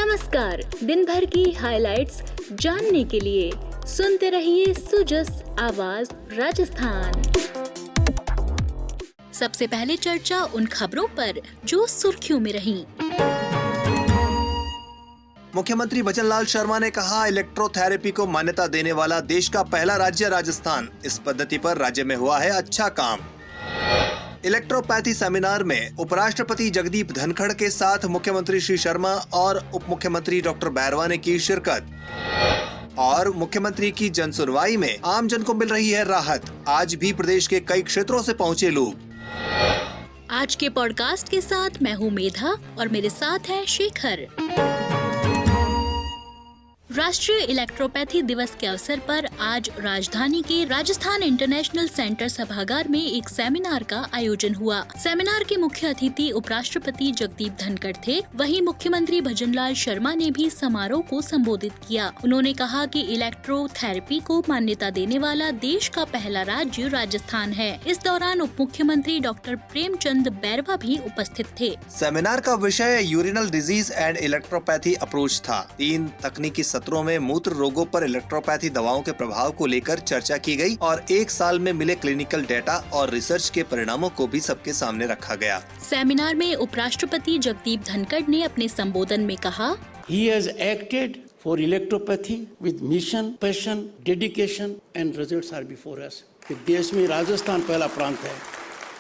नमस्कार। दिन भर की हाइलाइट्स जानने के लिए सुनते रहिए सुजस आवाज राजस्थान। सबसे पहले चर्चा उन खबरों पर जो सुर्खियों में रहीं। मुख्यमंत्री भजनलाल शर्मा ने कहा, इलेक्ट्रोथेरेपी को मान्यता देने वाला देश का पहला राज्य राजस्थान। इस पद्धति पर राज्य में हुआ है अच्छा काम। इलेक्ट्रोपैथी सेमिनार में उपराष्ट्रपति जगदीप धनखड़ के साथ मुख्यमंत्री श्री शर्मा और उप मुख्यमंत्री डॉक्टर बैरवा ने की शिरकत। और मुख्यमंत्री की जन सुनवाई में आम जन को मिल रही है राहत। आज भी प्रदेश के कई क्षेत्रों से पहुंचे लोग। आज के पॉडकास्ट के साथ मैं हूँ मेधा और मेरे साथ है शेखर। राष्ट्रीय इलेक्ट्रोपैथी दिवस के अवसर पर आज राजधानी के राजस्थान इंटरनेशनल सेंटर सभागार में एक सेमिनार का आयोजन हुआ। सेमिनार के मुख्य अतिथि उपराष्ट्रपति जगदीप धनखड़ थे। वहीं मुख्यमंत्री भजनलाल शर्मा ने भी समारोह को संबोधित किया। उन्होंने कहा कि इलेक्ट्रोथेरेपी को मान्यता देने वाला देश का पहला राज्य राजस्थान है। इस दौरान उप मुख्यमंत्री डॉक्टर प्रेमचंद बैरवा भी उपस्थित थे। सेमिनार का विषय urinal disease and electropathy approach था। 3 तकनीकी सत्रों में मूत्र रोगों पर इलेक्ट्रोपैथी दवाओं के प्रभाव को लेकर चर्चा की गई और 1 साल में मिले क्लिनिकल डेटा और रिसर्च के परिणामों को भी सबके सामने रखा गया। सेमिनार में उपराष्ट्रपति जगदीप धनखड़ ने अपने संबोधन में कहा, He has acted for electropathy with mission, passion, dedication and results are before us. कि देश में राजस्थान पहला प्रांत है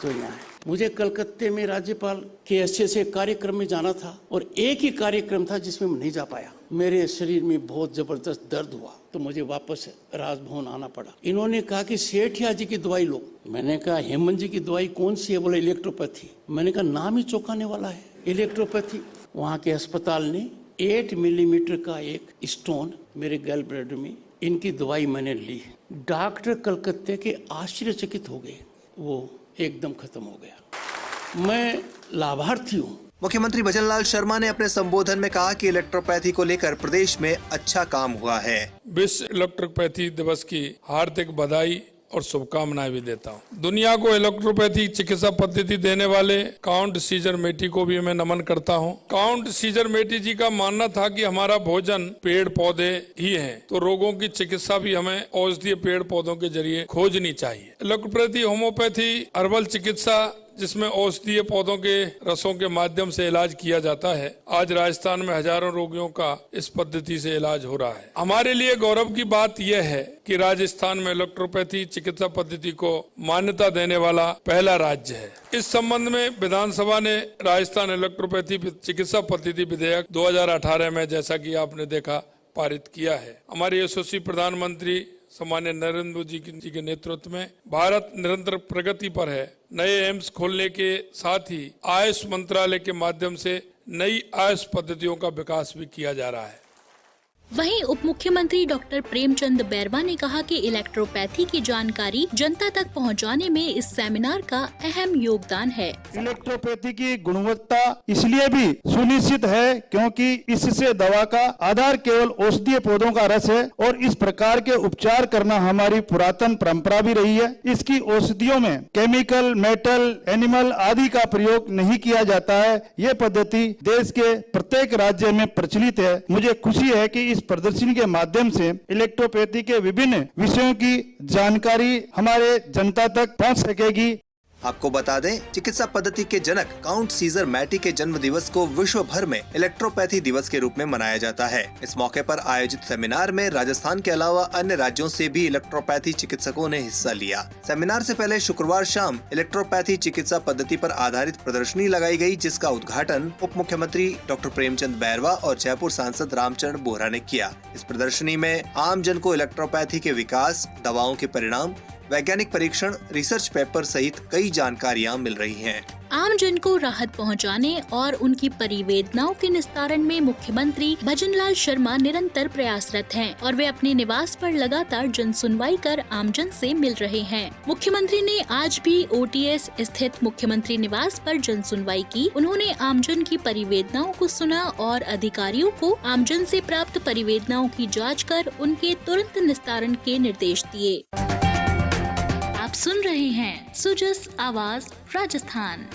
जो यहाँ है। मुझे कलकत्ते में राज्यपाल के ऐसे कार्यक्रम में जाना था और एक ही कार्यक्रम था जिसमें मैं नहीं जा पाया। मेरे शरीर में बहुत जबरदस्त दर्द हुआ तो मुझे वापस राजभवन आना पड़ा। इन्होंने कहा कि सेठिया जी की दवाई लो। मैंने कहा हेमंत जी की दवाई कौन सी है? बोले इलेक्ट्रोपैथी। मैंने कहा नाम ही चौंकाने वाला है, इलेक्ट्रोपैथी। वहाँ के अस्पताल ने 8 मिलीमीटर का एक स्टोन मेरे गल ब्लैडर में, इनकी दवाई मैंने ली। डॉक्टर कलकत्ते के आश्चर्यचकित हो गए, वो एकदम खत्म हो गया। मैं लाभार्थी हूँ। मुख्यमंत्री भजनलाल शर्मा ने अपने संबोधन में कहा कि इलेक्ट्रोपैथी को लेकर प्रदेश में अच्छा काम हुआ है। विश्व इलेक्ट्रोपैथी दिवस की हार्दिक बधाई और शुभकामनाएं भी देता हूं। दुनिया को इलेक्ट्रोपैथी चिकित्सा पद्धति देने वाले काउंट सीजर मेटी को भी मैं नमन करता हूं। काउंट सीजर मेटी जी का मानना था कि हमारा भोजन पेड़ पौधे ही हैं, तो रोगों की चिकित्सा भी हमें औषधीय पेड़ पौधों के जरिए खोजनी चाहिए। इलेक्ट्रोपैथी, होम्योपैथी, हर्बल चिकित्सा जिसमें औषधीय पौधों के रसों के माध्यम से इलाज किया जाता है, आज राजस्थान में हजारों रोगियों का इस पद्धति से इलाज हो रहा है। हमारे लिए गौरव की बात यह है कि राजस्थान में इलेक्ट्रोपैथी चिकित्सा पद्धति को मान्यता देने वाला पहला राज्य है। इस संबंध में विधानसभा ने राजस्थान इलेक्ट्रोपैथी चिकित्सा पद्धति विधेयक 2018 में, जैसा कि आपने देखा, पारित किया है। हमारे यशस्वी प्रधानमंत्री सम्मान्य नरेंद्र मोदी जी के नेतृत्व में भारत निरंतर प्रगति पर है। नए एम्स खोलने के साथ ही आयुष मंत्रालय के माध्यम से नई आयुष पद्धतियों का विकास भी किया जा रहा है। वहीं उप मुख्यमंत्री डॉक्टर प्रेमचंद बैरवा ने कहा कि इलेक्ट्रोपैथी की जानकारी जनता तक पहुंचाने में इस सेमिनार का अहम योगदान है। इलेक्ट्रोपैथी की गुणवत्ता इसलिए भी सुनिश्चित है क्योंकि इससे दवा का आधार केवल औषधीय पौधों का रस है और इस प्रकार के उपचार करना हमारी पुरातन परंपरा भी रही है। इसकी औषधियों में केमिकल, मेटल, एनिमल आदि का प्रयोग नहीं किया जाता है। ये पद्धति देश के प्रत्येक राज्य में प्रचलित है। मुझे खुशी है कि इस प्रदर्शनी के माध्यम से इलेक्ट्रोपैथी के विभिन्न विषयों की जानकारी हमारे जनता तक पहुंच सकेगी। आपको बता दें, चिकित्सा पद्धति के जनक काउंट सीजर मैटी के जन्म दिवस को विश्व भर में इलेक्ट्रोपैथी दिवस के रूप में मनाया जाता है। इस मौके पर आयोजित सेमिनार में राजस्थान के अलावा अन्य राज्यों से भी इलेक्ट्रोपैथी चिकित्सकों ने हिस्सा लिया। सेमिनार से पहले शुक्रवार शाम इलेक्ट्रोपैथी चिकित्सा पद्धति पर आधारित प्रदर्शनी लगाई गई, जिसका उद्घाटन उप मुख्यमंत्री डॉक्टर प्रेमचंद बैरवा और जयपुर सांसद रामचरण बोहरा ने किया। इस प्रदर्शनी में आम जन को इलेक्ट्रोपैथी के विकास, दवाओं के परिणाम, वैज्ञानिक परीक्षण, रिसर्च पेपर सहित कई जानकारियां मिल रही हैं। आम जन को राहत पहुंचाने और उनकी परिवेदनाओं के निस्तारण में मुख्यमंत्री भजनलाल शर्मा निरंतर प्रयासरत हैं और वे अपने निवास पर लगातार जन सुनवाई कर आमजन से मिल रहे हैं। मुख्यमंत्री ने आज भी ओटीएस स्थित मुख्यमंत्री निवास पर जन सुनवाई की। उन्होंने आमजन की परिवेदनाओं को सुना और अधिकारियों को आमजन से प्राप्त परिवेदनाओं की जाँच कर उनके तुरंत निस्तारण के निर्देश दिए। आप सुन रहे हैं सुजस आवाज राजस्थान।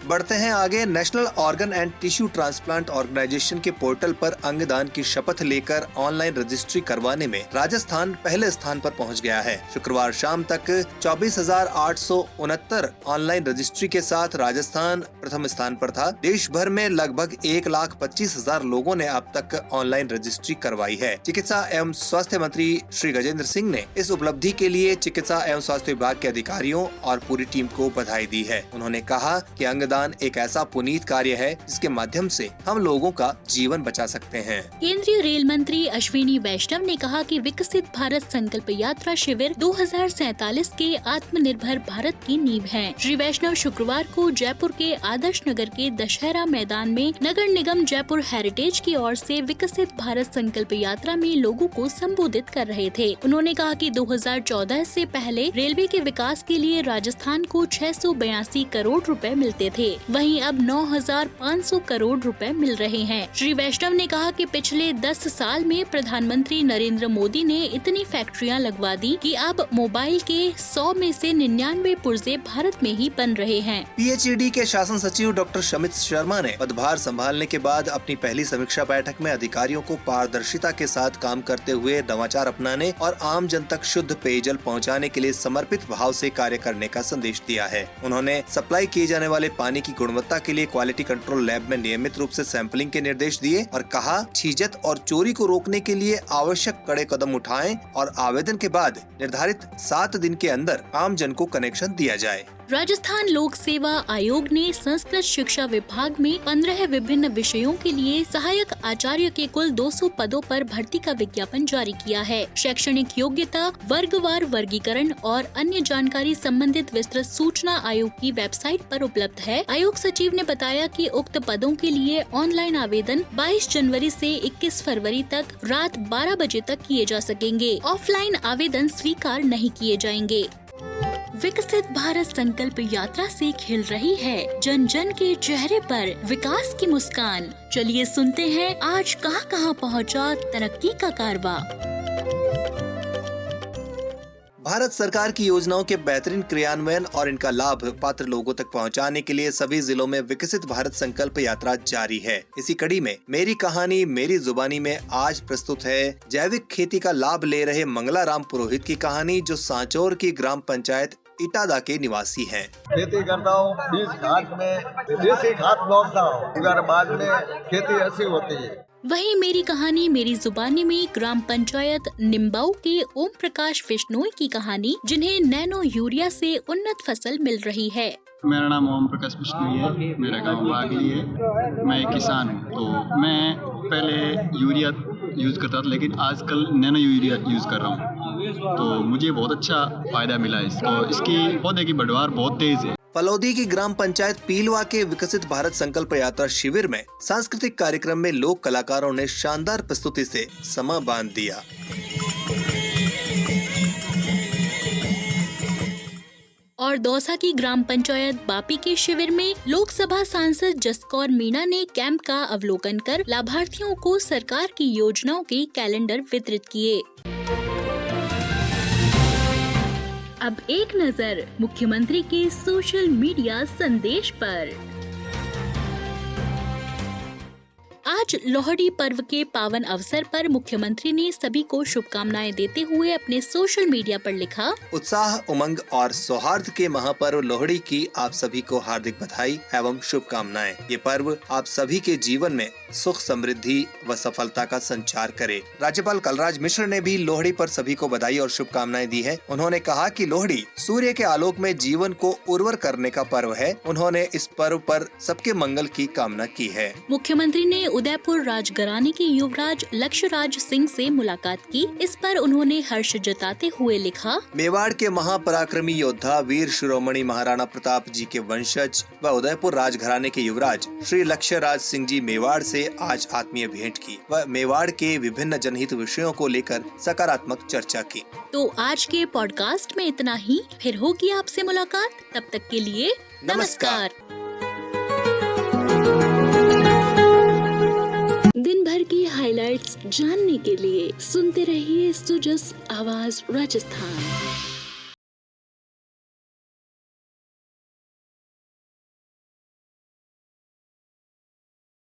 बढ़ते हैं आगे। National organ and tissue transplant organisation के पोर्टल पर अंगदान की शपथ लेकर ऑनलाइन रजिस्ट्री करवाने में राजस्थान पहले स्थान पर पहुंच गया है। शुक्रवार शाम तक 24,869 ऑनलाइन रजिस्ट्री के साथ राजस्थान प्रथम स्थान पर था। देश भर में लगभग 1,25,000 लोगों ने अब तक ऑनलाइन रजिस्ट्री करवाई है। चिकित्सा एवं स्वास्थ्य मंत्री श्री गजेंद्र सिंह ने इस उपलब्धि के लिए चिकित्सा एवं स्वास्थ्य विभाग के अधिकारियों और पूरी टीम को बधाई दी है। उन्होंने कहा कि अंगदान एक ऐसा पुनीत कार्य है जिसके माध्यम से हम लोगों का जीवन बचा सकते हैं। केंद्रीय रेल मंत्री अश्विनी वैष्णव ने कहा कि विकसित भारत संकल्प यात्रा शिविर 2047 के आत्मनिर्भर भारत की नींव है। श्री वैष्णव शुक्रवार को जयपुर के आदर्श नगर के दशहरा मैदान में नगर निगम जयपुर हेरिटेज की ओर से विकसित भारत संकल्प यात्रा में लोगों को संबोधित कर रहे थे। उन्होंने कहा कि 2014 से पहले रेलवे के विकास के लिए राजस्थान को 682 करोड़ रुपए मिलते थे, वहीं अब 9,500 करोड़ रुपए मिल रहे हैं। श्री वैष्णव ने कहा कि पिछले 10 साल में प्रधानमंत्री नरेंद्र मोदी ने इतनी फैक्ट्रियां लगवा दी कि अब मोबाइल के 100 में से 99 पुर्जे भारत में ही बन रहे हैं। PHED के शासन सचिव डॉक्टर शमित शर्मा ने पदभार संभालने के बाद अपनी पहली समीक्षा बैठक में अधिकारियों को पारदर्शिता के साथ काम करते हुए नवाचार अपनाने और आम जन तक शुद्ध पेयजल पहुंचाने के लिए समर्पित भाव से कार्य करने का संदेश दिया है। उन्होंने सप्लाई किए जाने वाले पानी की गुणवत्ता के लिए क्वालिटी कंट्रोल लैब में नियमित रूप से सैंपलिंग के निर्देश दिए और कहा, छीजत और चोरी को रोकने के लिए आवश्यक कड़े कदम उठाएं और आवेदन के बाद निर्धारित 7 दिन के अंदर आम जन को कनेक्शन दिया जाए। राजस्थान लोक सेवा आयोग ने संस्कृत शिक्षा विभाग में 15 विभिन्न विषयों के लिए सहायक आचार्य के कुल 200 पदों पर भर्ती का विज्ञापन जारी किया है। शैक्षणिक योग्यता, वर्गवार वर्गीकरण और अन्य जानकारी संबंधित विस्तृत सूचना आयोग की वेबसाइट पर उपलब्ध है। आयोग सचिव ने बताया कि उक्त पदों के लिए ऑनलाइन आवेदन 22 जनवरी से 21 फरवरी तक रात 12 बजे तक किए जा सकेंगे। ऑफलाइन आवेदन स्वीकार नहीं किए जाएंगे। विकसित भारत संकल्प यात्रा से खिल रही है जन जन के चेहरे पर विकास की मुस्कान। चलिए सुनते हैं आज कहां पहुंचा तरक्की का कारवां। भारत सरकार की योजनाओं के बेहतरीन क्रियान्वयन और इनका लाभ पात्र लोगों तक पहुंचाने के लिए सभी जिलों में विकसित भारत संकल्प यात्रा जारी है। इसी कड़ी में मेरी कहानी मेरी जुबानी में आज प्रस्तुत है जैविक खेती का लाभ ले रहे मंगलाराम पुरोहित की कहानी, जो सांचौर की ग्राम पंचायत इटादा के निवासी हैं। खेती करता हूँ, बीज खाद में देसी खाद डालता हूँ, अगर बाद में खेती ऐसी होती है। वहीं मेरी कहानी मेरी जुबानी में ग्राम पंचायत निम्बाऊ के ओम प्रकाश बिश्नोई की कहानी, जिन्हें नैनो यूरिया से उन्नत फसल मिल रही है। मेरा नाम ओम प्रकाश बिश्नोई है, मेरा गांव बागली है, मैं एक किसान हूँ। तो मैं पहले यूरिया यूज़ करता था, लेकिन आजकल नैनो यूरिया यूज़ कर रहा हूँ, तो मुझे बहुत अच्छा फायदा मिला है। तो इसकी पौधे की बढ़वार बहुत तेज है। फलौदी की ग्राम पंचायत पीलवा के विकसित भारत संकल्प यात्रा शिविर में सांस्कृतिक कार्यक्रम में लोक कलाकारों ने शानदार प्रस्तुति से समा बांध दिया। और दौसा की ग्राम पंचायत बापी के शिविर में लोकसभा सांसद जसकौर मीणा ने कैंप का अवलोकन कर लाभार्थियों को सरकार की योजनाओं के कैलेंडर वितरित किए। अब एक नजर मुख्यमंत्री के सोशल मीडिया संदेश पर। आज लोहड़ी पर्व के पावन अवसर पर मुख्यमंत्री ने सभी को शुभकामनाएं देते हुए अपने सोशल मीडिया पर लिखा, उत्साह, उमंग और सौहार्द के महापर्व लोहड़ी की आप सभी को हार्दिक बधाई एवं शुभकामनाएं। ये पर्व आप सभी के जीवन में सुख, समृद्धि व सफलता का संचार करे। राज्यपाल कलराज मिश्र ने भी लोहड़ी पर सभी को बधाई और शुभकामनाएं दी है। उन्होंने कहा कि लोहड़ी सूर्य के आलोक में जीवन को उर्वर करने का पर्व है। उन्होंने इस पर्व पर सबके मंगल की कामना की है। मुख्यमंत्री ने उदयपुर राजघराने के युवराज लक्ष्यराज सिंह से मुलाकात की। इस पर उन्होंने हर्ष जताते हुए लिखा, मेवाड़ के महापराक्रमी योद्धा वीर शिरोमणि महाराणा प्रताप जी के वंशज व उदयपुर राजघराने के युवराज श्री लक्ष्यराज सिंह जी मेवाड़ से आज आत्मीय भेंट की व मेवाड़ के विभिन्न जनहित विषयों को लेकर सकारात्मक चर्चा की। तो आज के पॉडकास्ट में इतना ही, फिर होगी आपसे मुलाकात। तब तक के लिए नमस्कार। दिन भर की हाइलाइट्स जानने के लिए सुनते रहिए सुजस आवाज राजस्थान।